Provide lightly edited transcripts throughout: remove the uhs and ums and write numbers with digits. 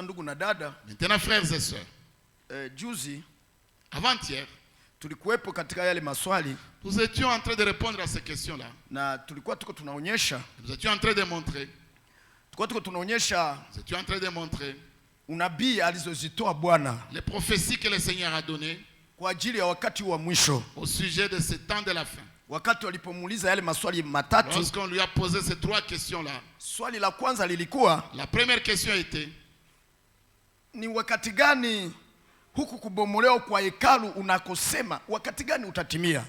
Maintenant, frères et sœurs, avant-hier, nous étions en train de répondre à ces questions-là. Nous étions en train de montrer. Nous étions en train de montrer les prophéties que le Seigneur a données au sujet de ce temps de la fin. Lorsqu'on lui a posé ces trois questions-là, la première question était: ni wakati gani huku kubomolewa kwa hekalu unakosema, wakati gani utatimia?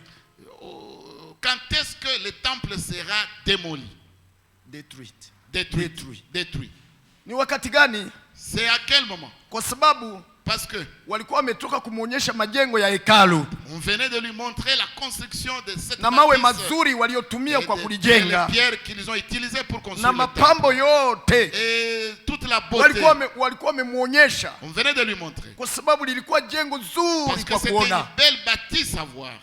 Quand est-ce que le temple sera démoli? Détruit. Ni wakati gani? C'est à quel moment? Kwa sababu parce que walikuwa wametoka kumuonyesha majengo ya hekalu. On venait de lui montrer la construction de cette na mawe mazuri waliotumia kwa kulijenga. Les pierres qu'ils ont utilisées pour construire. Na mapambo yote. Et toute la beauté. Walikuwa wamemuonyesha. On venait de lui montrer. Kwa sababu lilikuwa jengo zuri kwa kuona. Parce que c'était une belle bâtisse à voir.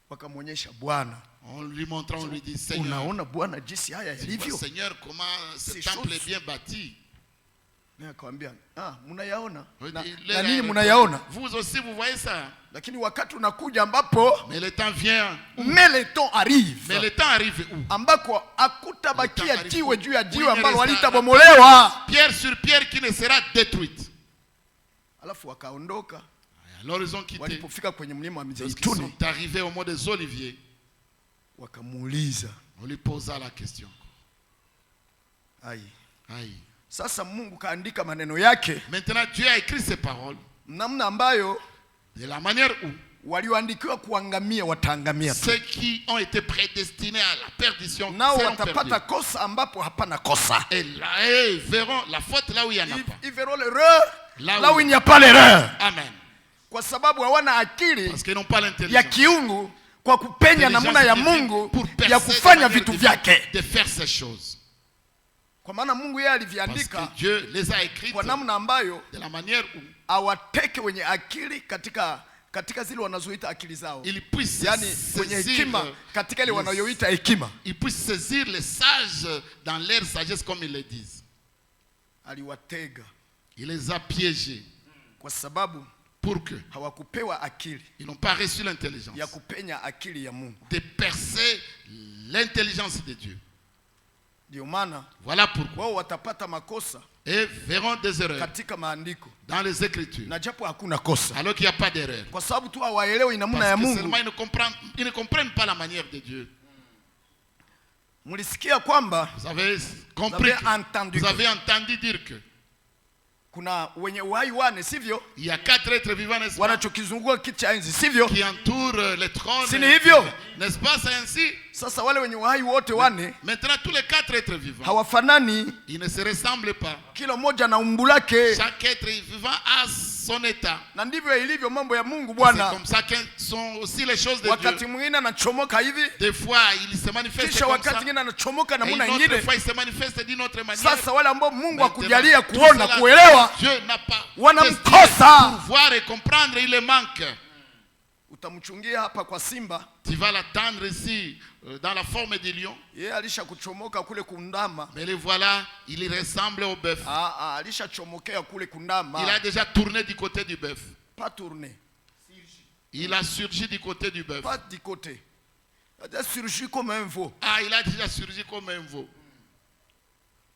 Wakamuonyesha Bwana. On lui montrant, on lui dit: Seigneur, unaona Bwana jinsi haya yalivyo? Seigneur, comment ce temple est bien bâti. Munayaona? Na nini munayaona? Vous aussi vous voyez ça. Lakini wakati unakuja ambapo mais le temps vient. Mais le temps arrive. Mais le temps arrive où? Ambako hakutabakia jiwe juu ya jiwe ambalo walitabomolewa. Pierre sur pierre qui ne sera détruite. Alafu wakaondoka. Alors ils ont quitté. Walipofika kwenye mlima wa Mizeituni. Ils sont arrivés au mont des Oliviers. Wakamuuliza. On lui posa la question. Aïe. Sasa Mungu kaandika maneno yake. Maintenant Dieu a écrit ses paroles. Namna ambayo de la manière où walioandikiwa kuangamia wataangamia. Ceux qui ont été prédestinés à la perdition nao watapata kosa ambapo hapana kosa. Et là ils verront la faute là où il y en a pas. Ils verront l'erreur là où il n'y a pas l'erreur. Amen. Kwa sababu hawana akili parce qu'ils n'ont pas l'intelligence ya kiungu kwa kupenya namna ya Mungu ya kufanya vitu vyake. De faire ces choses. Kwa maana Mungu yeye aliviandika. Parce que Dieu les a écrites kwa namna ambayo de la manière où awateke wenye akili katika zile wanazoita akili zao. Yani wenye hekima katika ile wanayoita hekima. Ils puissent saisir les sages dans leur sagesse comme ils le disent. Aliwatega. Il les a piégés. Kwa sababu pour que hawakupewa akili. Ils n'ont pas reçu l'intelligence. Ya kupenya akili ya Mungu. De percer l'intelligence de Dieu. Voilà pourquoi wao watapata makosa et verront des erreurs katika maandiko dans les écritures. Na japo hakuna kosa. Alors qu'il n'y a pas d'erreur. Kwa sababu tu hawaelewi namna ya Mungu. Seulement ils ne comprennent pas la manière de Dieu. Mulisikia kwamba vous avez compris, vous avez entendu dire que kuna wenye uhai wane sivyo? Il y a 4 êtres vivants, n'est-ce pas? Wanachokizunguka kiti cha enzi sivyo? Qui entourent le trône. Si ni hivyo? N'est-ce pas c'est ainsi? Sasa wale wenye uhai wote wane maintenant tous les 4 êtres vivants hawafanani. Ils ne se ressemblent pas. Kila mmoja na umbu lake. Chaque être vivant a son état. Na ndivyo ilivyo mambo ya Mungu Bwana. C'est comme ça que sont aussi les choses de Dieu. Wakati mwingine anachomoka hivi. Des fois il se manifeste kisha comme wakati ça. Mwingine anachomoka namna nyingine. Des fois il se manifeste d'une autre manière. Sasa wale ambao Mungu akujalia kuona kuelewa. Dieu n'a pas wanamkosa. Pour voir et comprendre, il le manque. Utamchungia hapa kwa simba. Tu vas l'attendre ici dans la forme du lion. Yeye alishakuchomoka kule kundama. Mais le voilà, il ressemble au bœuf. Alishachomokea kule kundama. Il a déjà tourné du côté du bœuf. Pas tourné. Il a surgi du côté du bœuf. Pas du côté. Il a surgi comme un veau. Il a déjà surgi comme un veau.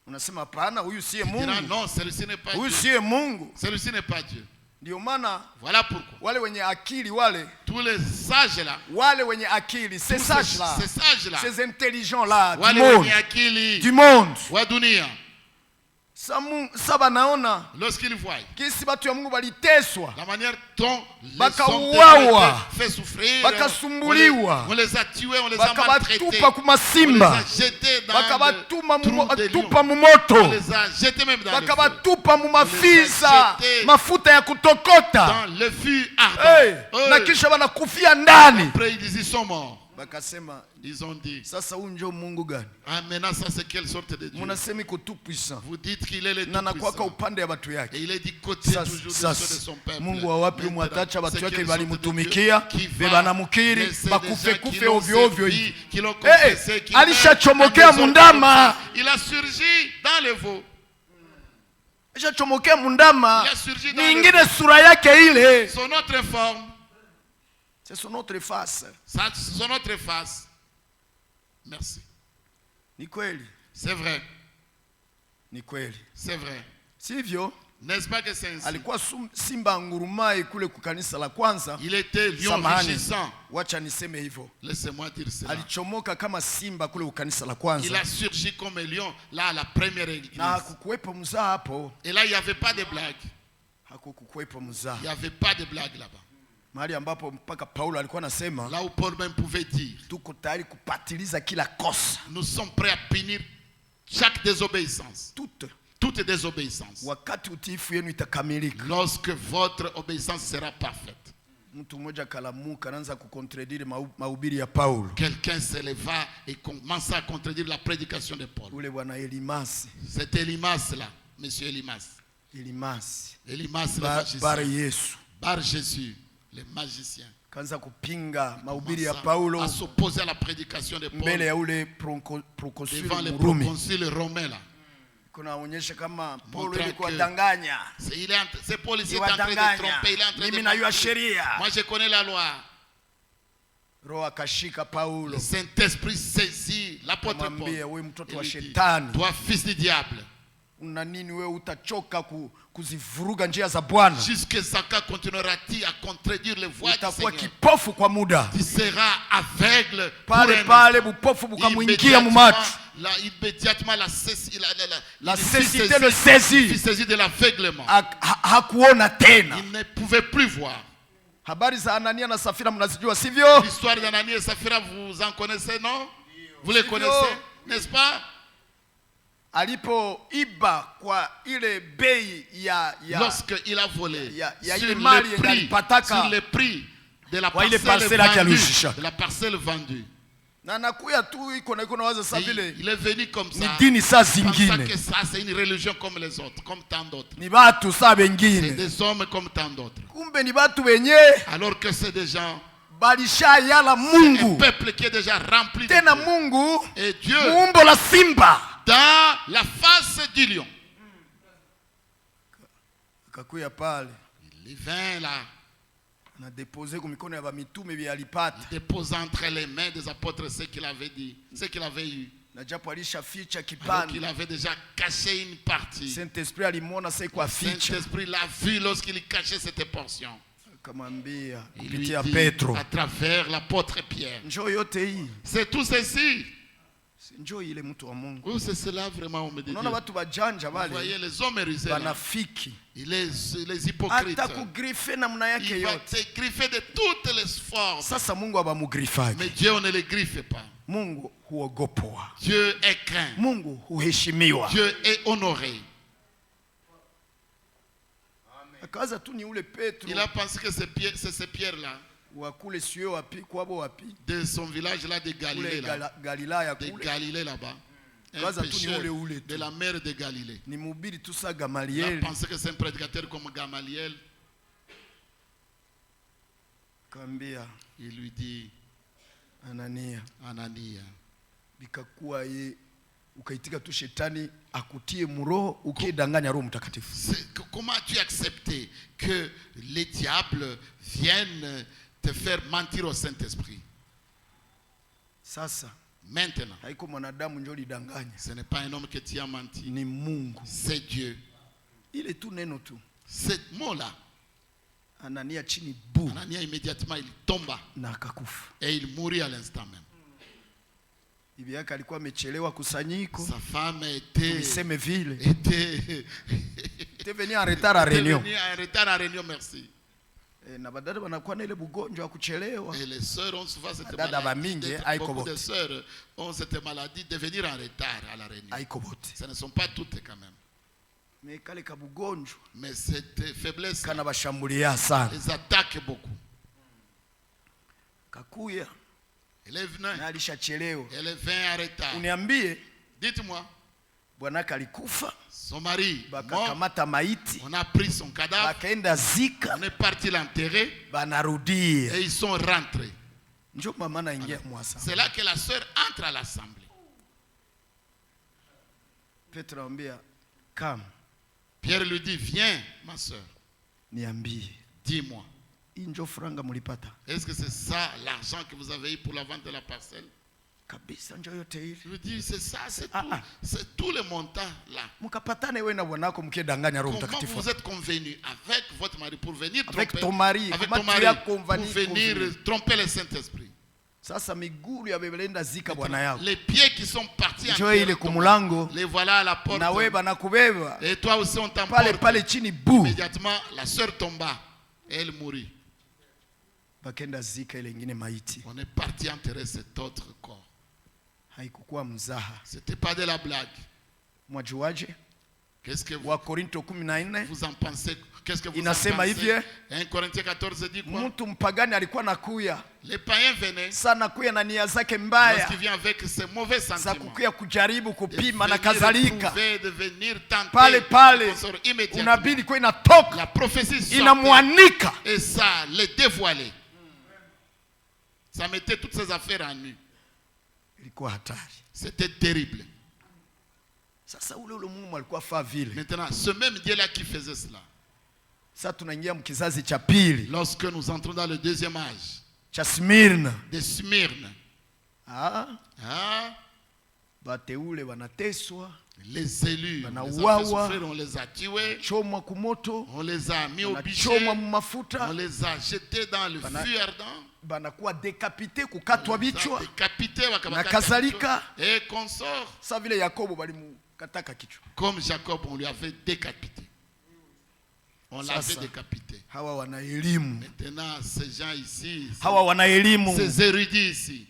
Unasema hapana, huyu siye Mungu. Non, celui-ci n'est pas Dieu. Huyu siye Mungu. Celui-ci n'est pas Dieu. Ndio maana voilà pourquoi wale wenye akili wale, tous les sages là, wale wenye akili, ces sages là, ces intelligents là, du monde wa dunia, saba naona lorsqu'ils voient kisi batu ya Mungu baliteswa, la manière dont les hommes fait souffrir, bakasumbuliwa, on les a tués, on les a maltraités, on les a jetés dans mu moto, on les a jetés même dans le feu, mafuta ya kutokota, dans le feu ardent. Na kisha banakufia ndani. Après ils sont morts. Bakasema, ils ont dit, sasa unjo Mungu gani? Maintenant ça c'est quelle sorte de Dieu? Munasemi ko tout puissant. Vous dites qu'il est le tout puissant. Na nakwaka upande ya batu yake. Et il est du côté toujours de son peuple. Mungu wa wapi mwatacha batu yake balimutumikia, bebana mukiri, bakufe ovyo ovyo hivi. Alishachomokea mundama. Il a surgi dans le veau. chomokea mundama. Il a surgi dans Nyingine sura yake ile. son autre forme. C'est son autre face. Son autre face. Merci. Ni kweli. C'est vrai. Ni kweli. C'est vrai. Sivyo? N'est-ce pas que c'est ainsi? Alikuwa simba ngurumai kule kukanisa la kwanza. Il était lion rugissant. Wacha niseme hivyo. Laissez-moi dire cela. Alichomoka kama simba kule kukanisa la kwanza. Il a surgi comme un lion là à la première église. Na hakukuwepo mzaa hapo. Et là il n'y avait pas de blague. Hakukuwepo mzaa. Il n'y avait pas de blague là-bas. Mahali ambapo mpaka Paulo alikuwa anasema, là où Paul même pouvait dire, tuko tayari kupatiliza kila kosa. Nous sommes prêts à punir chaque désobéissance. Toute désobéissance. Wakati utiifu yenu itakamilika. Lorsque votre obéissance sera parfaite. Mtu mmoja kalamuka anaanza kucontredire mahubiri ya Paulo. Quelqu'un se leva et commença à contredire la prédication de Paul. Ule bwana Elimas. C'était Elimas là, monsieur Elimas. Elimas le magicien. Bar Yesu. Bar Jésus, le magicien. Kanza kupinga mahubiri ya Paulo. À s'opposer à la prédication de Paul. Mbele ya ule proconsul devant le proconsul romain là. Kunaonyesha kama Paulo alikuwa danganya. C'est Paul ici est en train de tromper, il est en train de mentir. Moi je connais la loi. Roho akashika Paulo. Le Saint-Esprit saisit l'apôtre Paul. Wewe mtoto wa shetani. Toi fils du diable. Una nini wewe utachoka kuzivuruga njia za Bwana? Jusqu'à quand continueras-tu à contredire les voies du Seigneur? Utakuwa kipofu kwa muda. Tu seras aveugle. Pale bupofu bukamwingia mu macho. Là, immédiatement la cécité le saisit de l'aveuglement. Hakuona tena. Il ne pouvait plus voir. Habari za Anania na Safira mnazijua sivyo? L'histoire d'Anania et Safira, vous en connaissez, non? Vous les connaissez, n'est-ce pas? Alipoiba kwa ile bei lorsque il a volé sur le prix de la parcelle vendue. Na nakuya tu iko na waza sabile. Il est venu comme ça. Ni dini saa zingine. Que ça c'est une religion comme les autres, comme tant d'autres. Ni batu saa bengine. C'est des hommes comme tant d'autres. Kumbe ni batu wenye. Alors que c'est des gens. Balisha yala Mungu. Un peuple qui est déjà rempli de Tena Mungu. Et Dieu. Muumbo la simba. Dans la face du lion. Akakuya pale. Il vint là. Na déposé comme mikono ya ba mitume bi alipata. Il déposa entre les mains des apôtres ce qu'il avait dit, ce qu'il avait eu. Na japo alishaficha kipande. Il avait déjà caché une partie. Saint-Esprit alimwona sasa kwa ficha. Saint-Esprit l'a vu lorsqu'il cachait cette portion. Akamwambia kupitia Petro. À travers l'apôtre Pierre. Njoo yote hii. C'est tout ceci. Njoo ile mtu wa Mungu. Oui, c'est cela vraiment on me dit. Unaona watu bajanja wale. Vous voyez les hommes rusés. Wanafiki. Les hypocrites. Atakugrife namna yake yote. Il va te griffer de toutes les formes. Sasa Mungu abamugrifaje. Mais Dieu on ne le griffe pas. Mungu huogopwa. Dieu est craint. Mungu huheshimiwa. Dieu est honoré. Akaza tu ni ule Petro. Il a pensé que c'est ce Pierre là. Wakule sio wapi kwabo wapi. De son village là de Galilée là. Galilaya kule. De Galilée là-bas. Kaza tu ni ule de la mer de Galilée. Ni mhubiri tu sa Gamaliel. Il a pensé que c'est un prédicateur comme Gamaliel. Kambia. Il lui dit Anania. Bikakuwa ye ukaitika tu shetani akutie muroho ukidanganya Roho Mtakatifu. Comment as-tu accepté que les diables viennent te faire mentir au Saint-Esprit? Sasa maintenant haiko mwanadamu ndio lidanganya. Ce n'est pas un homme que tu as menti. Ni Mungu. C'est Dieu. Il est tout neno tu. Ce mot là. Anania chini bu. Anania immédiatement il tomba. Na akakufa. Et il mourit à l'instant même. Bibi yake alikuwa amechelewa kusanyiko. Sa femme était venu en retard à réunion. Merci. Na badada wanakuwa na ile bugonjwa wa kuchelewa. Et les sœurs ont souvent cette maladie. Beaucoup de sœurs ont cette maladie de venir en retard à la réunion. Ce ne sont pas toutes quand même. Mais kale ka bugonjwa. Mais cette faiblesse kana bashambulia sana. Les attaque beaucoup. Kakuya. Elle est venue. Elle est venue en retard. Uniambie. Dites-moi. Bwanaka alikufa. Son mari. Bakakamata maiti. On a pris son cadavre. Bakaenda zika. On est parti l'enterrer. Banarudia. Et ils sont rentrés. Njo mama naingia mwasa. C'est là que la sœur entre à l'assemblée. Petro ambia, come. Pierre lui dit, viens, ma soeur. Niambie. Dis-moi. Injo franga mulipata. Est-ce que c'est ça l'argent que vous avez eu pour la vente de la parcelle? Kabisa njo yote hivi. Je dis, c'est ça, c'est tout le montant là. Mukapatane wewe na bwanako mkiedanganya Roho Comment Mtakatifu. vous êtes convenus avec votre mari pour venir avec tromper, ton mari, avec comment ton tu mari as pour venir tromper le Saint-Esprit? Sasa miguu ya bebelenda zika bwana yako. Les pieds qui sont partis en terre, les voilà à la porte. Na wewe banakubeba. Et toi aussi on t'emporte. Pale chini bou. Immédiatement la sœur tomba et elle mourit. Bakenda zika ile nyingine maiti. On est parti enterrer cet autre corps. Haikukuwa mzaha. C'était pas de la blague. Mwajuaje? Qu'est-ce que vous, wa Korinto 14 vous en pensez? Qu'est-ce que vous inasema en pensez? hivi 1 Corinthiens 14 dit quoi? Mtu mpagani alikuwa nakuya. Les païens venaient. Sana kuya na nia zake mbaya. Lorsqu'il vient avec ses mauvais sentiments. Za kukuya kujaribu kupima na kadhalika. De venir tenter. Pale unabii kwa inatoka. La prophétie inamwanika et ça les dévoilait. Ça mettait toutes ces affaires en nu. C'était terrible. Maintenant, ce même Dieu-là qui faisait cela. Lorsque nous entrons dans le deuxième âge de Smyrne, les élus, on les a tués, on les a mis au bûcher, on les a jetés dans le feu ardent. Banakuwa décapité kukatwa bichwa na kadhalika et consort. Sa vile Yakobo balimukataka kichwa. Comme Jacob, on lui avait décapité. On l'avait décapité. Hawa wana elimu. Maintenant ces gens ici, hawa wana elimu, ces érudits ici,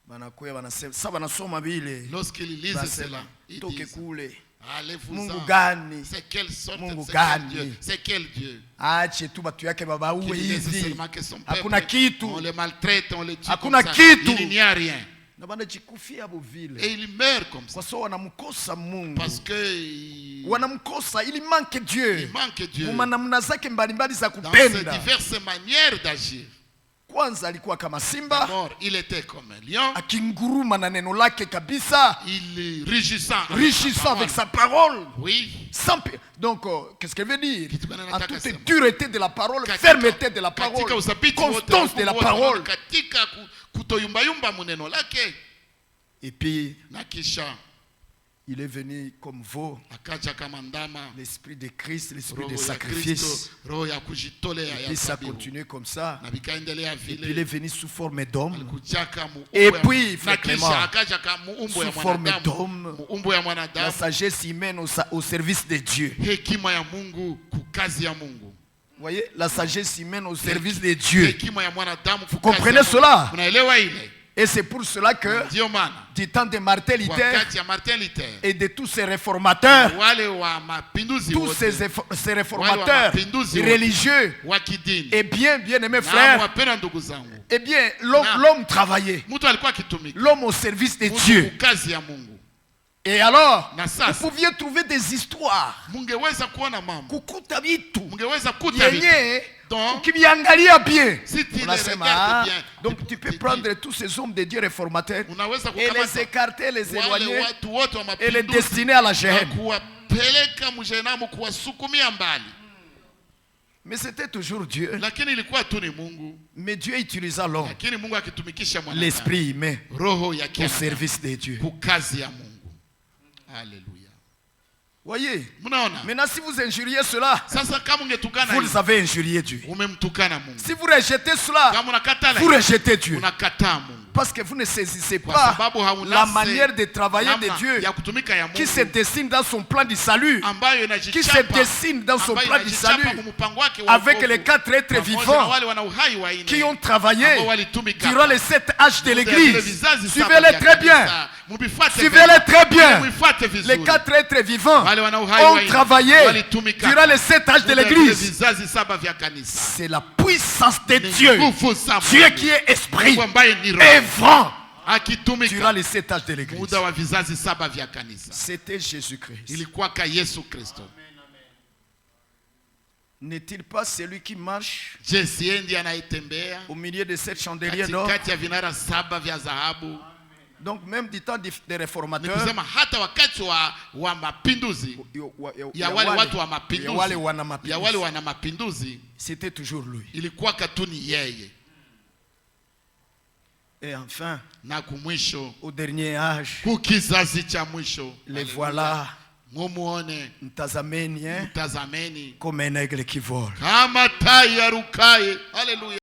banakuya banasema sasa banasoma bile. Lorsqu'ils lisent cela, ils disent kule. Allez-vous-en. C'est quelle sorte, c'est quel Dieu? Ache tu batu yake baba uwe hivi. Hakuna kitu. On les maltraite, on les tue. Hakuna kitu. Il n'y a rien. Na bana jikufia abo vile. Et il meurt comme ça. Kwa sababu wanamkosa Mungu. Parce que wanamkosa, il manque Dieu. Il manque Dieu. Namna zake mbalimbali za kupenda. Dans ces diverses manières d'agir. Kwanza alikuwa kama simba. D'abord, il était comme un lion. Akinguruma na neno lake kabisa. Il rugissant avec sa parole. Oui. Donc, qu'est-ce qu'elle veut dire? En toute dureté de la parole, fermeté de la parole, constance de la parole. Et puis, il est venu comme veau, l'esprit de Christ, l'esprit de sacrifice. Et puis ça continue comme ça. Et puis il est venu sous forme d'homme. Et puis, frère, sous forme d'homme, la sagesse humaine au service de Dieu. Vous voyez, la sagesse humaine au service de Dieu. Vous comprenez cela? Et c'est pour cela que, du temps de Martin Luther et de tous ces réformateurs, tous ces réformateurs religieux, et bien aimés frères, eh bien, l'homme travaillait. L'homme au service de Dieu. Et alors, vous pouviez trouver des histoires. Kukuta vitu. Qui viangalia bien. Donc tu peux prendre tous ces hommes de Dieu réformateurs et les écarter, les éloigner et les destiner à la Géhenne. Mais c'était toujours Dieu. Mais Dieu utilisa l'homme, l'esprit humain, au service de Dieu. Alléluia. Voyez, maintenant si vous injuriez cela, vous les avez injurié Dieu. Si vous rejetez cela, vous rejetez Dieu. Parce que vous ne saisissez pas la manière de travailler de Dieu qui se dessine dans son plan du salut, qui se dessine dans son plan du salut avec les 4 êtres vivants qui ont travaillé durant les 7 âges de l'église. Suivez-les très bien. Suivez-les très bien. Les 4 êtres vivants ont travaillé durant les 7 âges de l'église. C'est la puissance de Dieu. Dieu qui est esprit et vent durant les 7 âges de l'église. C'était Jésus-Christ. N'est-il pas celui qui marche au milieu de 7 chandeliers d'or? Donc même du temps des réformateurs, c'était toujours lui. Et enfin, au dernier âge, les voilà mtazameni comme un aigle qui vole. Alléluia.